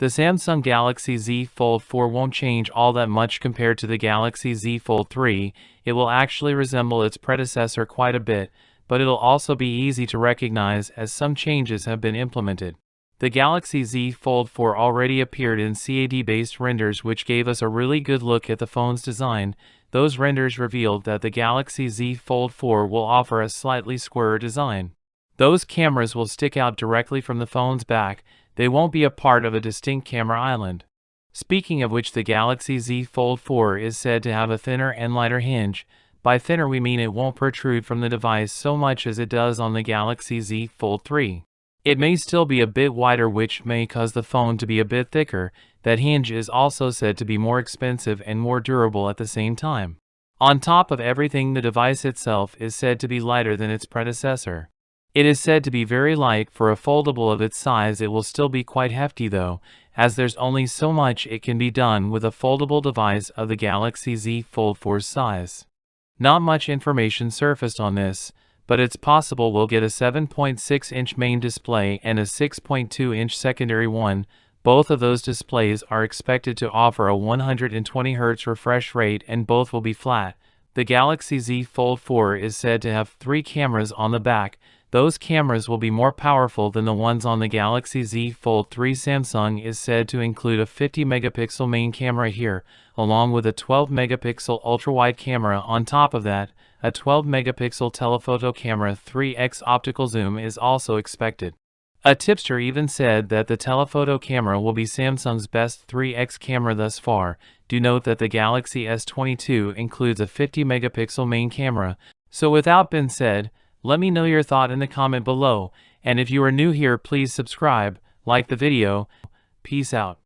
The Samsung Galaxy Z Fold 4 won't change all that much compared to the Galaxy Z Fold 3. It will actually resemble its predecessor quite a bit, but it'll also be easy to recognize as some changes have been implemented. The Galaxy Z Fold 4 already appeared in CAD-based renders, which gave us a really good look at the phone's design. Those renders revealed that the Galaxy Z Fold 4 will offer a slightly squarer design. Those cameras will stick out directly from the phone's back. They won't be a part of a distinct camera island. Speaking of which, the Galaxy Z Fold 4 is said to have a thinner and lighter hinge. By thinner we mean it won't protrude from the device so much as it does on the Galaxy Z Fold 3. It may still be a bit wider, which may cause the phone to be a bit thicker. That hinge is also said to be more expensive and more durable at the same time. On top of everything, the device itself is said to be lighter than its predecessor. It is said to be very light for a foldable of its size. It will still be quite hefty though, as there's only so much it can be done with a foldable device of the Galaxy Z Fold 4's size. Not much information surfaced on this, but it's possible we'll get a 7.6-inch main display and a 6.2-inch secondary one. Both of those displays are expected to offer a 120 Hz refresh rate, and both will be flat. The Galaxy Z Fold 4 is said to have 3 cameras on the back. Those cameras will be more powerful than the ones on the Galaxy Z Fold 3. Samsung is said to include a 50-megapixel main camera here, along with a 12-megapixel ultra-wide camera. On top of that, a 12-megapixel telephoto camera. 3x optical zoom is also expected. A tipster even said that the telephoto camera will be Samsung's best 3x camera thus far. Do note that the Galaxy S22 includes a 50-megapixel main camera. So without being said, let me know your thought in the comment below, and if you are new here, please subscribe, like the video. Peace out.